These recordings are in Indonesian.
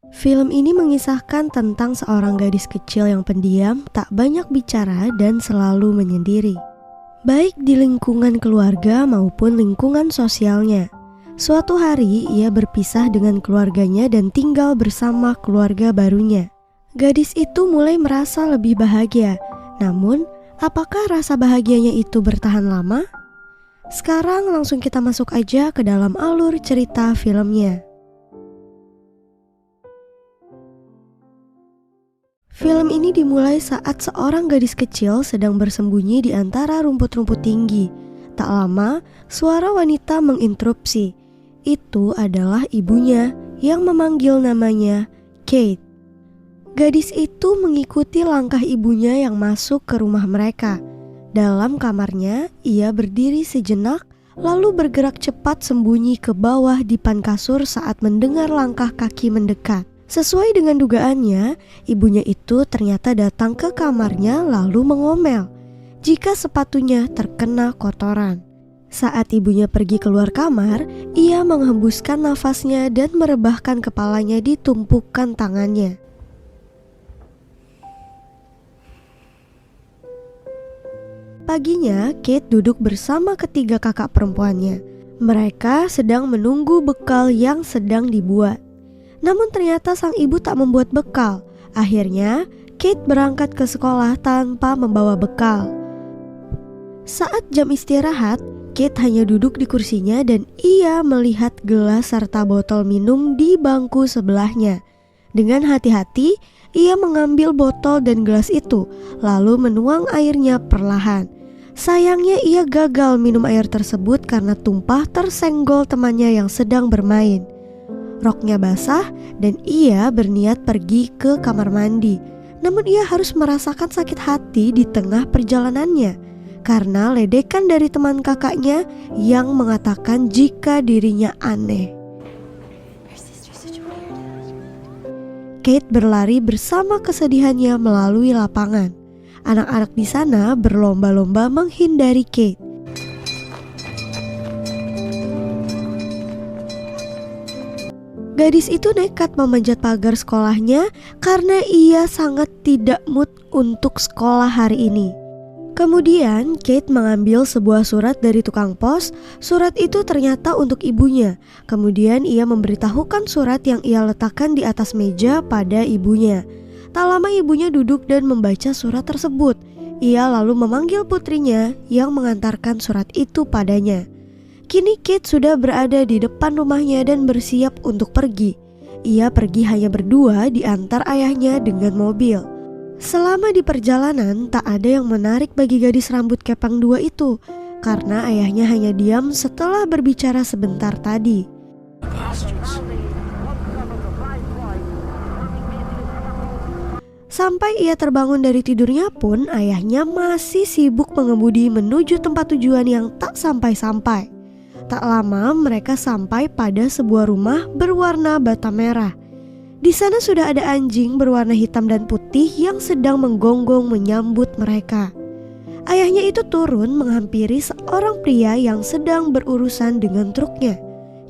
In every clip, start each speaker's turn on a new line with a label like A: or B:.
A: Film ini mengisahkan tentang seorang gadis kecil yang pendiam, tak banyak bicara dan selalu menyendiri, baik di lingkungan keluarga maupun lingkungan sosialnya. Suatu hari ia berpisah dengan keluarganya dan tinggal bersama keluarga barunya. Gadis itu mulai merasa lebih bahagia, namun apakah rasa bahagianya itu bertahan lama? Sekarang langsung kita masuk aja ke dalam alur cerita filmnya. Film ini dimulai saat seorang gadis kecil sedang bersembunyi di antara rumput-rumput tinggi. Tak lama, suara wanita menginterupsi. Itu adalah ibunya yang memanggil namanya Kate. Gadis itu mengikuti langkah ibunya yang masuk ke rumah mereka. Dalam kamarnya, ia berdiri sejenak, lalu bergerak cepat sembunyi ke bawah dipan kasur saat mendengar langkah kaki mendekat. Sesuai dengan dugaannya, ibunya itu ternyata datang ke kamarnya lalu mengomel jika sepatunya terkena kotoran. Saat ibunya pergi keluar kamar, ia menghembuskan nafasnya dan merebahkan kepalanya di tumpukan tangannya. Paginya, Kate duduk bersama ketiga kakak perempuannya. Mereka sedang menunggu bekal yang sedang dibuat. Namun ternyata sang ibu tak membuat bekal. Akhirnya, Kate berangkat ke sekolah tanpa membawa bekal. Saat jam istirahat, Kate hanya duduk di kursinya dan ia melihat gelas serta botol minum di bangku sebelahnya. Dengan hati-hati, ia mengambil botol dan gelas itu, lalu menuang airnya perlahan. Sayangnya ia gagal minum air tersebut karena tumpah tersenggol temannya yang sedang bermain. Roknya basah dan ia berniat pergi ke kamar mandi. Namun ia harus merasakan sakit hati di tengah perjalanannya karena ledekan dari teman kakaknya yang mengatakan jika dirinya aneh. Kate berlari bersama kesedihannya melalui lapangan. Anak-anak di sana berlomba-lomba menghindari Kate. Gadis itu nekat memanjat pagar sekolahnya karena ia sangat tidak mood untuk sekolah hari ini. Kemudian Kate mengambil sebuah surat dari tukang pos. Surat itu ternyata untuk ibunya. Kemudian ia memberitahukan surat yang ia letakkan di atas meja pada ibunya. Tak lama ibunya duduk dan membaca surat tersebut. Ia lalu memanggil putrinya yang mengantarkan surat itu padanya. Kini Kate sudah berada di depan rumahnya dan bersiap untuk pergi. Ia pergi hanya berdua diantar ayahnya dengan mobil. Selama di perjalanan tak ada yang menarik bagi gadis rambut kepang dua itu, karena ayahnya hanya diam setelah berbicara sebentar tadi. Sampai ia terbangun dari tidurnya pun ayahnya masih sibuk mengemudi menuju tempat tujuan yang tak sampai-sampai. Tak lama mereka sampai pada sebuah rumah berwarna bata merah. Di sana sudah ada anjing berwarna hitam dan putih yang sedang menggonggong menyambut mereka. Ayahnya itu turun menghampiri seorang pria yang sedang berurusan dengan truknya.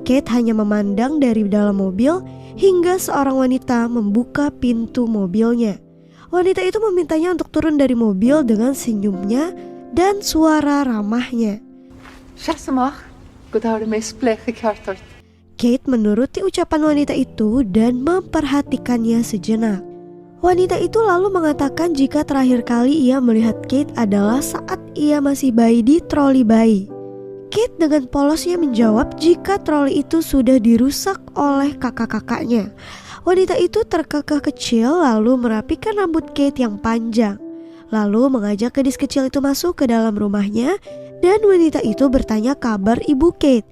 A: Kate hanya memandang dari dalam mobil hingga seorang wanita membuka pintu mobilnya. Wanita itu memintanya untuk turun dari mobil dengan senyumnya dan suara ramahnya. Kate menuruti ucapan wanita itu dan memperhatikannya sejenak. Wanita itu lalu mengatakan jika terakhir kali ia melihat Kate adalah saat ia masih bayi di troli bayi. Kate dengan polosnya menjawab jika troli itu sudah dirusak oleh kakak-kakaknya. Wanita itu terkekeh kecil lalu merapikan rambut Kate yang panjang. Lalu mengajak gadis kecil itu masuk ke dalam rumahnya dan wanita itu bertanya kabar ibu Kate.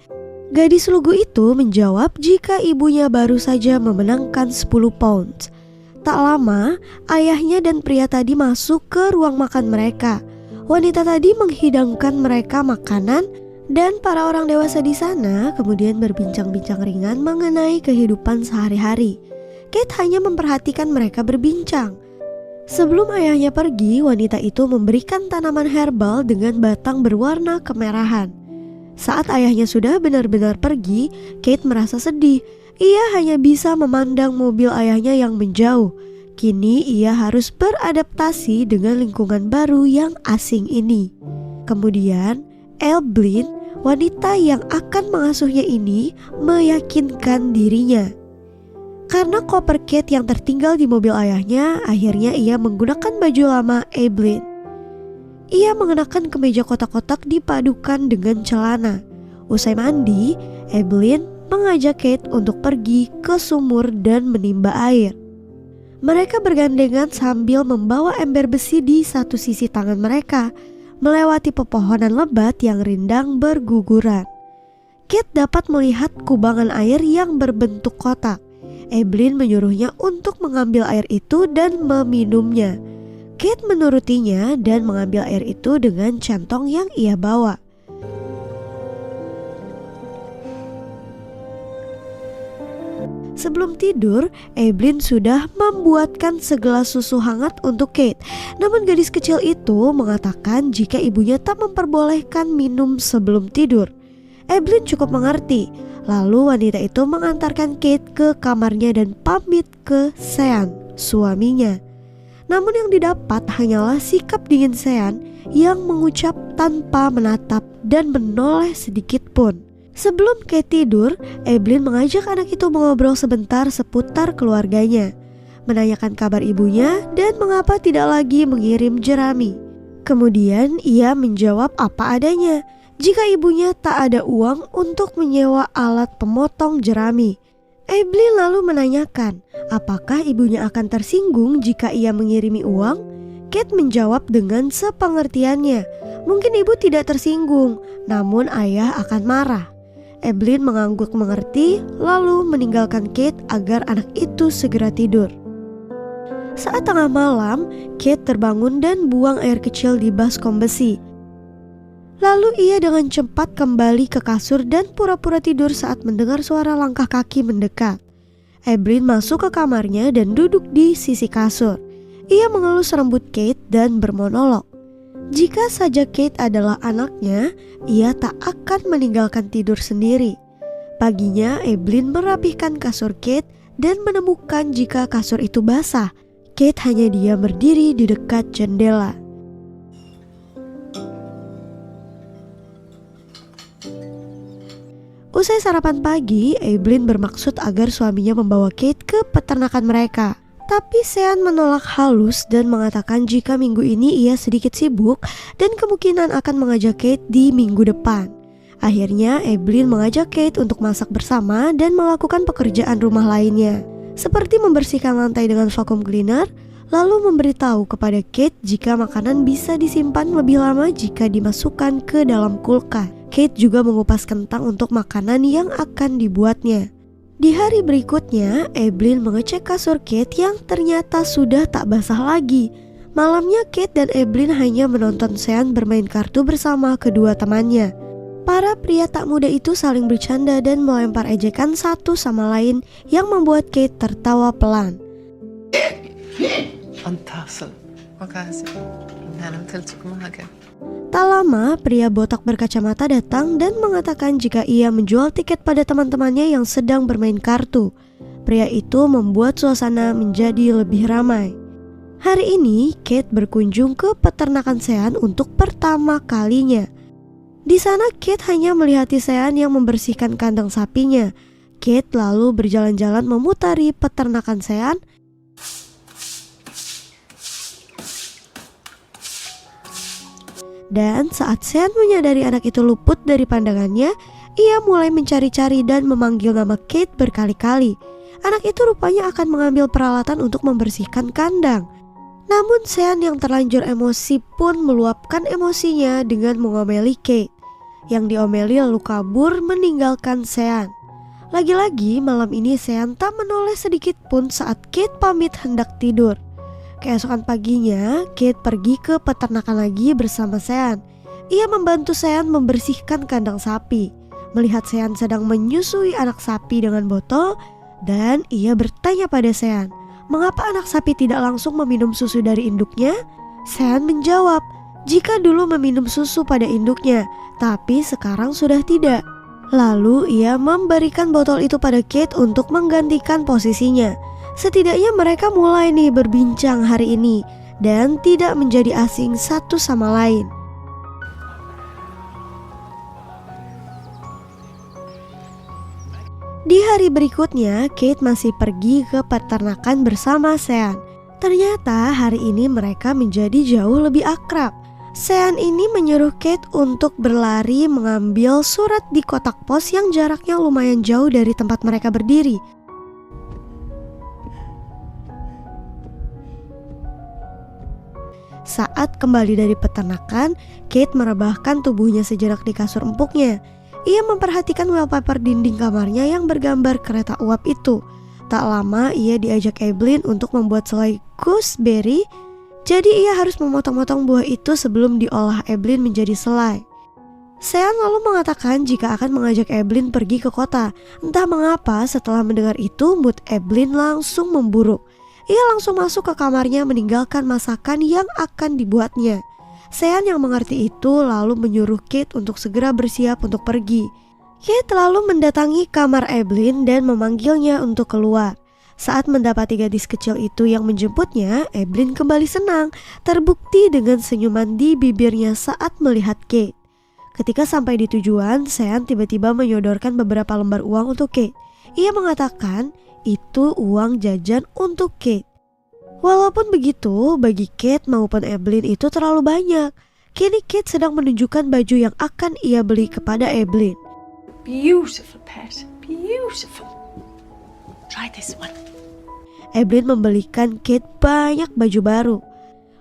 A: Gadis lugu itu menjawab jika ibunya baru saja memenangkan 10 pounds. Tak lama, ayahnya dan pria tadi masuk ke ruang makan mereka. Wanita tadi menghidangkan mereka makanan dan para orang dewasa di sana kemudian berbincang-bincang ringan mengenai kehidupan sehari-hari. Kate hanya memperhatikan mereka berbincang. Sebelum ayahnya pergi, wanita itu memberikan tanaman herbal dengan batang berwarna kemerahan. Saat ayahnya sudah benar-benar pergi, Kate merasa sedih. Ia hanya bisa memandang mobil ayahnya yang menjauh. Kini ia harus beradaptasi dengan lingkungan baru yang asing ini. Kemudian Evelyn, wanita yang akan mengasuhnya ini, meyakinkan dirinya. Karena koper Kate yang tertinggal di mobil ayahnya, akhirnya ia menggunakan baju lama Evelyn. Ia mengenakan kemeja kotak-kotak dipadukan dengan celana. Usai mandi, Evelyn mengajak Kate untuk pergi ke sumur dan menimba air. Mereka bergandengan sambil membawa ember besi di satu sisi tangan mereka, melewati pepohonan lebat yang rindang berguguran. Kate dapat melihat kubangan air yang berbentuk kotak. Evelyn menyuruhnya untuk mengambil air itu dan meminumnya. Kate menurutinya dan mengambil air itu dengan centong yang ia bawa. Sebelum tidur, Evelyn sudah membuatkan segelas susu hangat untuk Kate. Namun gadis kecil itu mengatakan jika ibunya tak memperbolehkan minum sebelum tidur. Evelyn cukup mengerti. Lalu wanita itu mengantarkan Kate ke kamarnya dan pamit ke Sean, suaminya. Namun yang didapat hanyalah sikap dingin Sean yang mengucap tanpa menatap dan menoleh sedikit pun. Sebelum Kate tidur, Evelyn mengajak anak itu mengobrol sebentar seputar keluarganya, menanyakan kabar ibunya dan mengapa tidak lagi mengirim jerami. Kemudian ia menjawab apa adanya, jika ibunya tak ada uang untuk menyewa alat pemotong jerami. Evelyn lalu menanyakan, apakah ibunya akan tersinggung jika ia mengirimi uang? Kate menjawab dengan sepengertiannya, mungkin ibu tidak tersinggung, namun ayah akan marah. Evelyn mengangguk mengerti, lalu meninggalkan Kate agar anak itu segera tidur. Saat tengah malam, Kate terbangun dan buang air kecil di baskom besi. Lalu ia dengan cepat kembali ke kasur dan pura-pura tidur saat mendengar suara langkah kaki mendekat. Evelyn masuk ke kamarnya dan duduk di sisi kasur. Ia mengelus rambut Kate dan bermonolog. Jika saja Kate adalah anaknya, ia tak akan meninggalkan tidur sendiri. Paginya, Evelyn merapihkan kasur Kate dan menemukan jika kasur itu basah. Kate hanya diam berdiri di dekat jendela. Usai sarapan pagi, Evelyn bermaksud agar suaminya membawa Kate ke peternakan mereka. Tapi Sean menolak halus dan mengatakan jika minggu ini ia sedikit sibuk dan kemungkinan akan mengajak Kate di minggu depan. Akhirnya Evelyn mengajak Kate untuk masak bersama dan melakukan pekerjaan rumah lainnya, seperti membersihkan lantai dengan vacuum cleaner, lalu memberitahu kepada Kate jika makanan bisa disimpan lebih lama jika dimasukkan ke dalam kulkas. Kate juga mengupas kentang untuk makanan yang akan dibuatnya. Di hari berikutnya, Evelyn mengecek kasur Kate yang ternyata sudah tak basah lagi. Malamnya Kate dan Evelyn hanya menonton Sean bermain kartu bersama kedua temannya. Para pria tak muda itu saling bercanda dan melempar ejekan satu sama lain yang membuat Kate tertawa pelan. Tak lama, pria botak berkacamata datang dan mengatakan jika ia menjual tiket pada teman-temannya yang sedang bermain kartu. Pria itu membuat suasana menjadi lebih ramai. Hari ini, Kate berkunjung ke peternakan Sean untuk pertama kalinya. Di sana, Kate hanya melihat Sean yang membersihkan kandang sapinya. Kate lalu berjalan-jalan memutari peternakan Sean. Dan saat Sean menyadari anak itu luput dari pandangannya, ia mulai mencari-cari dan memanggil nama Kate berkali-kali. Anak itu rupanya akan mengambil peralatan untuk membersihkan kandang. Namun Sean yang terlanjur emosi pun meluapkan emosinya dengan mengomeli Kate. Yang diomeli lalu kabur meninggalkan Sean. Lagi-lagi malam ini Sean tak menoleh sedikit pun saat Kate pamit hendak tidur. Keesokan paginya, Kate pergi ke peternakan lagi bersama Sean. Ia membantu Sean membersihkan kandang sapi. Melihat Sean sedang menyusui anak sapi dengan botol, dan ia bertanya pada Sean, mengapa anak sapi tidak langsung meminum susu dari induknya? Sean menjawab, jika dulu meminum susu pada induknya, tapi sekarang sudah tidak. Lalu ia memberikan botol itu pada Kate untuk menggantikan posisinya. Setidaknya mereka mulai nih berbincang hari ini dan tidak menjadi asing satu sama lain. Di hari berikutnya, Kate masih pergi ke peternakan bersama Sean. Ternyata hari ini mereka menjadi jauh lebih akrab. Sean ini menyuruh Kate untuk berlari mengambil surat di kotak pos yang jaraknya lumayan jauh dari tempat mereka berdiri. Saat kembali dari peternakan, Kate merebahkan tubuhnya sejenak di kasur empuknya. Ia memperhatikan wallpaper dinding kamarnya yang bergambar kereta uap itu. Tak lama ia diajak Evelyn untuk membuat selai gooseberry. Jadi ia harus memotong-motong buah itu sebelum diolah Evelyn menjadi selai. Sean lalu mengatakan jika akan mengajak Evelyn pergi ke kota. Entah mengapa setelah mendengar itu mood Evelyn langsung memburuk. Ia langsung masuk ke kamarnya meninggalkan masakan yang akan dibuatnya. Sean yang mengerti itu lalu menyuruh Kate untuk segera bersiap untuk pergi. Kate lalu mendatangi kamar Evelyn dan memanggilnya untuk keluar. Saat mendapati gadis kecil itu yang menjemputnya, Evelyn kembali senang, terbukti dengan senyuman di bibirnya saat melihat Kate. Ketika sampai di tujuan, Sean tiba-tiba menyodorkan beberapa lembar uang untuk Kate. Ia mengatakan itu uang jajan untuk Kate. Walaupun begitu, bagi Kate maupun Evelyn itu terlalu banyak. Kini Kate sedang menunjukkan baju yang akan ia beli kepada Evelyn.
B: Beautiful pet, beautiful. Try this one.
A: Evelyn membelikan Kate banyak baju baru.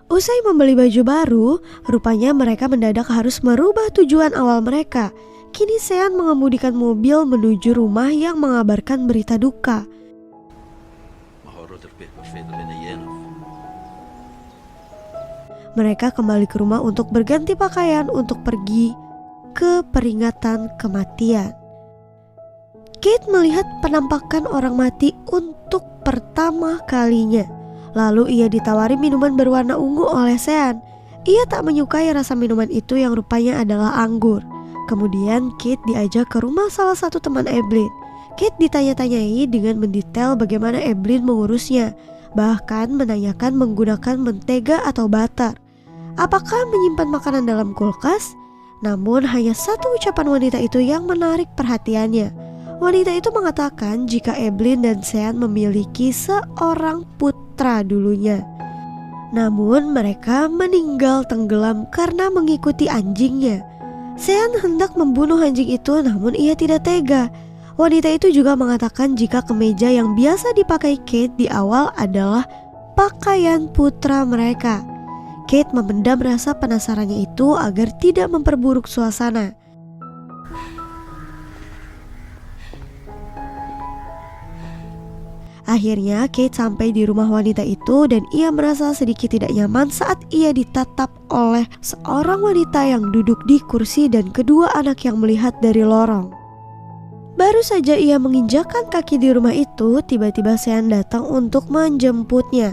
A: Usai membeli baju baru, rupanya mereka mendadak harus merubah tujuan awal mereka. Kini Sean mengemudikan mobil menuju rumah yang mengabarkan berita duka. Mereka kembali ke rumah untuk berganti pakaian untuk pergi ke peringatan kematian. Kate melihat penampakan orang mati untuk pertama kalinya. Lalu ia ditawari minuman berwarna ungu oleh Sean. Ia tak menyukai rasa minuman itu yang rupanya adalah anggur. Kemudian Kate diajak ke rumah salah satu teman Evelyn. Kate ditanya-tanyai dengan mendetail bagaimana Evelyn mengurusnya. Bahkan menanyakan menggunakan mentega atau butter. Apakah menyimpan makanan dalam kulkas? Namun hanya satu ucapan wanita itu yang menarik perhatiannya. Wanita itu mengatakan jika Evelyn dan Sean memiliki seorang putra dulunya. Namun mereka meninggal tenggelam karena mengikuti anjingnya. Sean hendak membunuh anjing itu namun ia tidak tega. Wanita itu juga mengatakan jika kemeja yang biasa dipakai Kate di awal adalah pakaian putra mereka. Kate memendam rasa penasarannya itu agar tidak memperburuk suasana. Akhirnya Kate sampai di rumah wanita itu dan ia merasa sedikit tidak nyaman saat ia ditatap oleh seorang wanita yang duduk di kursi dan kedua anak yang melihat dari lorong. Baru saja ia menginjakkan kaki di rumah itu, tiba-tiba Sean datang untuk menjemputnya.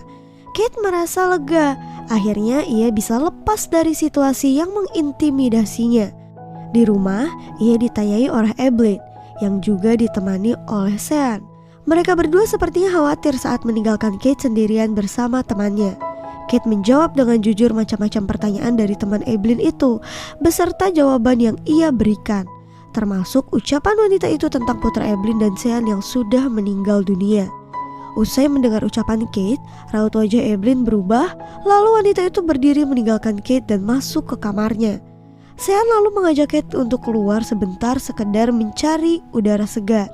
A: Kate merasa lega, akhirnya ia bisa lepas dari situasi yang mengintimidasinya. Di rumah, ia ditanyai oleh Evelyn yang juga ditemani oleh Sean. Mereka berdua sepertinya khawatir saat meninggalkan Kate sendirian bersama temannya. Kate menjawab dengan jujur macam-macam pertanyaan dari teman Evelyn itu, beserta jawaban yang ia berikan, termasuk ucapan wanita itu tentang putra Evelyn dan Sean yang sudah meninggal dunia. Usai mendengar ucapan Kate, raut wajah Evelyn berubah, lalu wanita itu berdiri meninggalkan Kate dan masuk ke kamarnya. Sean lalu mengajak Kate untuk keluar sebentar sekedar mencari udara segar.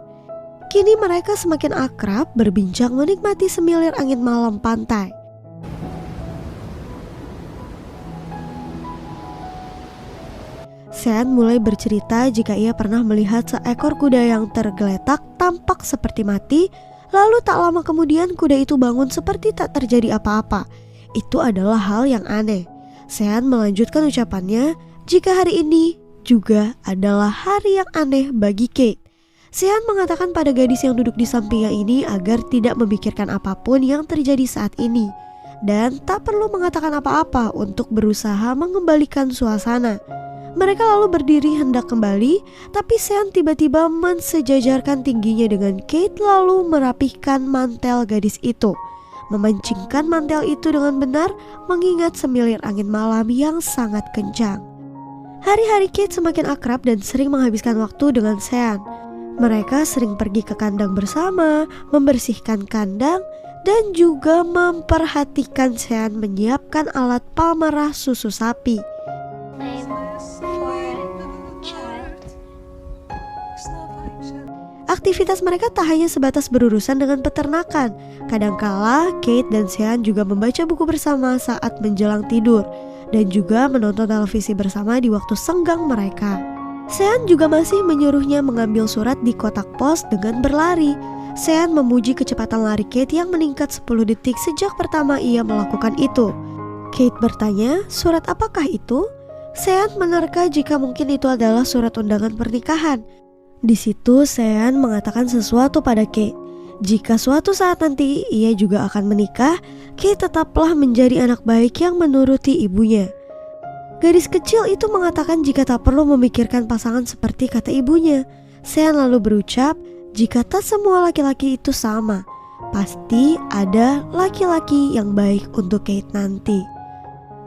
A: Kini mereka semakin akrab, berbincang menikmati semilir angin malam pantai. Sean mulai bercerita jika ia pernah melihat seekor kuda yang tergeletak tampak seperti mati. Lalu tak lama kemudian kuda itu bangun seperti tak terjadi apa-apa. Itu adalah hal yang aneh. Sean melanjutkan ucapannya jika hari ini juga adalah hari yang aneh bagi Kate. Sean mengatakan pada gadis yang duduk di sampingnya ini agar tidak memikirkan apapun yang terjadi saat ini. Dan tak perlu mengatakan apa-apa untuk berusaha mengembalikan suasana. Mereka lalu berdiri hendak kembali, tapi Sean tiba-tiba mensejajarkan tingginya dengan Kate lalu merapihkan mantel gadis itu. Memancingkan mantel itu dengan benar mengingat semilir angin malam yang sangat kencang. Hari-hari Kate semakin akrab dan sering menghabiskan waktu dengan Sean. Mereka sering pergi ke kandang bersama, membersihkan kandang, dan juga memperhatikan Sean menyiapkan alat pemerah susu sapi. Aktivitas mereka tak hanya sebatas berurusan dengan peternakan. Kadangkala Kate dan Sean juga membaca buku bersama saat menjelang tidur dan juga menonton televisi bersama di waktu senggang mereka. Sean juga masih menyuruhnya mengambil surat di kotak pos dengan berlari. Sean memuji kecepatan lari Kate yang meningkat 10 detik sejak pertama ia melakukan itu. Kate bertanya, surat apakah itu? Sean menerka jika mungkin itu adalah surat undangan pernikahan. Di situ Sean mengatakan sesuatu pada Kate. Jika suatu saat nanti ia juga akan menikah, Kate tetaplah menjadi anak baik yang menuruti ibunya. Gadis kecil itu mengatakan jika tak perlu memikirkan pasangan seperti kata ibunya. Sean lalu berucap, jika tak semua laki-laki itu sama, pasti ada laki-laki yang baik untuk Kate nanti.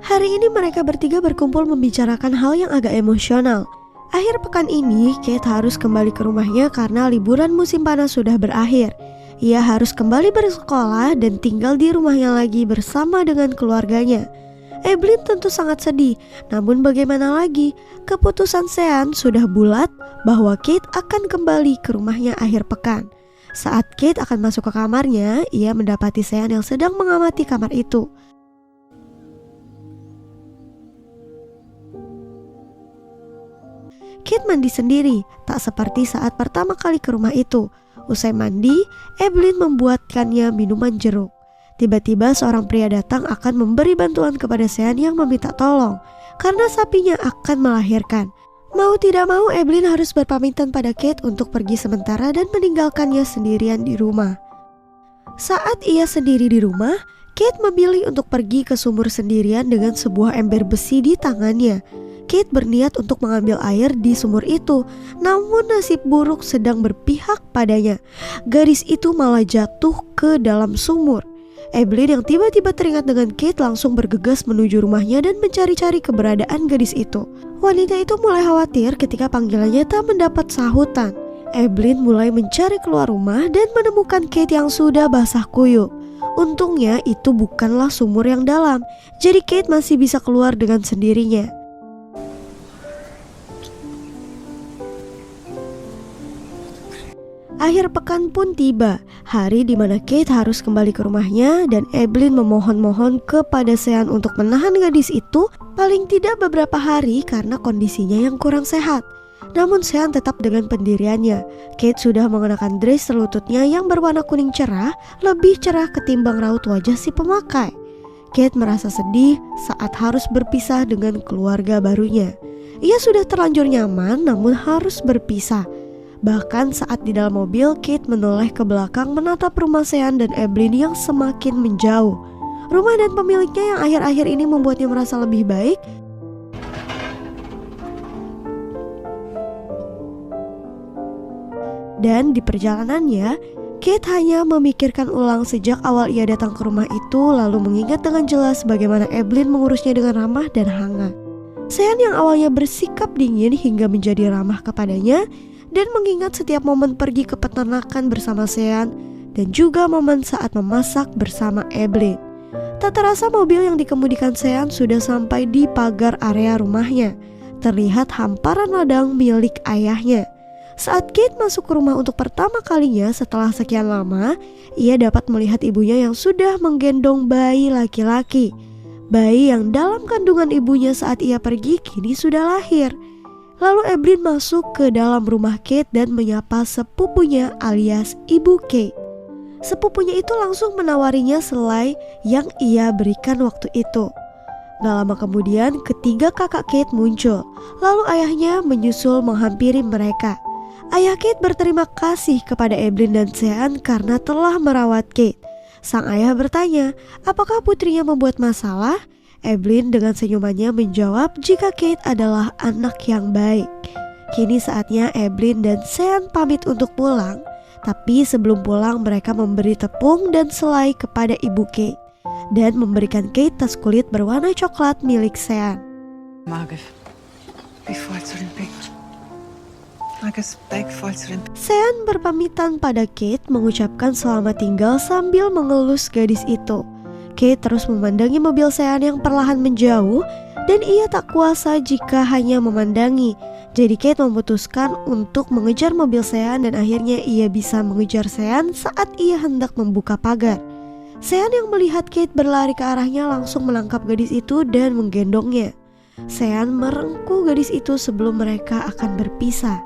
A: Hari ini mereka bertiga berkumpul membicarakan hal yang agak emosional. Akhir pekan ini, Kate harus kembali ke rumahnya karena liburan musim panas sudah berakhir. Ia harus kembali bersekolah dan tinggal di rumahnya lagi bersama dengan keluarganya. Evelyn tentu sangat sedih, namun bagaimana lagi? Keputusan Sean sudah bulat bahwa Kate akan kembali ke rumahnya akhir pekan. Saat Kate akan masuk ke kamarnya, ia mendapati Sean yang sedang mengamati kamar itu. Kate mandi sendiri, tak seperti saat pertama kali ke rumah itu. Usai mandi, Evelyn membuatkannya minuman jeruk. Tiba-tiba seorang pria datang akan memberi bantuan kepada Sean yang meminta tolong karena sapinya akan melahirkan. Mau tidak mau, Evelyn harus berpamitan pada Kate untuk pergi sementara dan meninggalkannya sendirian di rumah. Saat ia sendiri di rumah, Kate memilih untuk pergi ke sumur sendirian dengan sebuah ember besi di tangannya. Kate berniat untuk mengambil air di sumur itu, namun nasib buruk sedang berpihak padanya. Gadis itu malah jatuh ke dalam sumur. Evelyn yang tiba-tiba teringat dengan Kate langsung bergegas menuju rumahnya dan mencari-cari keberadaan gadis itu. Wanita itu mulai khawatir ketika panggilannya tak mendapat sahutan. Evelyn mulai mencari keluar rumah dan menemukan Kate yang sudah basah kuyup. Untungnya itu bukanlah sumur yang dalam, jadi Kate masih bisa keluar dengan sendirinya. Akhir pekan pun tiba, hari di mana Kate harus kembali ke rumahnya dan Evelyn memohon-mohon kepada Sean untuk menahan gadis itu paling tidak beberapa hari karena kondisinya yang kurang sehat. Namun Sean tetap dengan pendiriannya. Kate sudah mengenakan dress selututnya yang berwarna kuning cerah, lebih cerah ketimbang raut wajah si pemakai. Kate merasa sedih saat harus berpisah dengan keluarga barunya. Ia sudah terlanjur nyaman namun harus berpisah. Bahkan saat di dalam mobil, Kate menoleh ke belakang menatap rumah Sean dan Evelyn yang semakin menjauh. Rumah dan pemiliknya yang akhir-akhir ini membuatnya merasa lebih baik. Dan di perjalanannya, Kate hanya memikirkan ulang sejak awal ia datang ke rumah itu, lalu mengingat dengan jelas bagaimana Evelyn mengurusnya dengan ramah dan hangat. Sean yang awalnya bersikap dingin hingga menjadi ramah kepadanya, dan mengingat setiap momen pergi ke peternakan bersama Sean dan juga momen saat memasak bersama Evelyn. Tak terasa mobil yang dikemudikan Sean sudah sampai di pagar area rumahnya. Terlihat hamparan ladang milik ayahnya. Saat Kate masuk ke rumah untuk pertama kalinya setelah sekian lama, ia dapat melihat ibunya yang sudah menggendong bayi laki-laki. Bayi yang dalam kandungan ibunya saat ia pergi kini sudah lahir. Lalu Evelyn masuk ke dalam rumah Kate dan menyapa sepupunya alias ibu Kate. Sepupunya itu langsung menawarinya selai yang ia berikan waktu itu. Gak lama kemudian ketiga kakak Kate muncul. Lalu ayahnya menyusul menghampiri mereka. Ayah Kate berterima kasih kepada Evelyn dan Sean karena telah merawat Kate. Sang ayah bertanya, apakah putrinya membuat masalah? Evelyn dengan senyumannya menjawab jika Kate adalah anak yang baik. Kini saatnya Evelyn dan Sean pamit untuk pulang. Tapi sebelum pulang mereka memberi tepung dan selai kepada ibu Kate dan memberikan Kate tas kulit berwarna coklat milik Sean. Sean berpamitan pada Kate mengucapkan selamat tinggal sambil mengelus gadis itu. Kate terus memandangi mobil Sean yang perlahan menjauh dan ia tak kuasa jika hanya memandangi. Jadi Kate memutuskan untuk mengejar mobil Sean dan akhirnya ia bisa mengejar Sean saat ia hendak membuka pagar. Sean yang melihat Kate berlari ke arahnya langsung menangkap gadis itu dan menggendongnya. Sean merengkuh gadis itu sebelum mereka akan berpisah.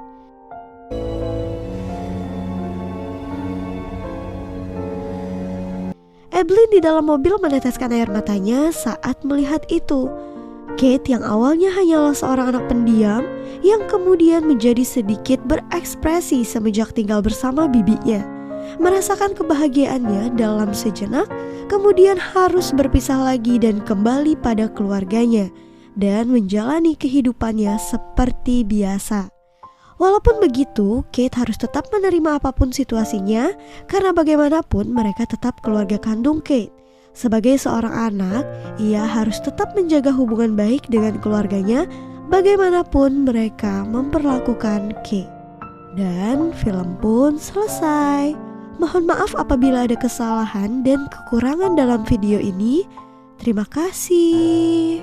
A: Evelyn di dalam mobil meneteskan air matanya saat melihat itu. Kate yang awalnya hanyalah seorang anak pendiam yang kemudian menjadi sedikit berekspresi semenjak tinggal bersama bibinya. Merasakan kebahagiaannya dalam sejenak, kemudian harus berpisah lagi dan kembali pada keluarganya dan menjalani kehidupannya seperti biasa. Walaupun begitu, Kate harus tetap menerima apapun situasinya karena bagaimanapun mereka tetap keluarga kandung Kate. Sebagai seorang anak, ia harus tetap menjaga hubungan baik dengan keluarganya bagaimanapun mereka memperlakukan Kate. Dan film pun selesai. Mohon maaf apabila ada kesalahan dan kekurangan dalam video ini. Terima kasih.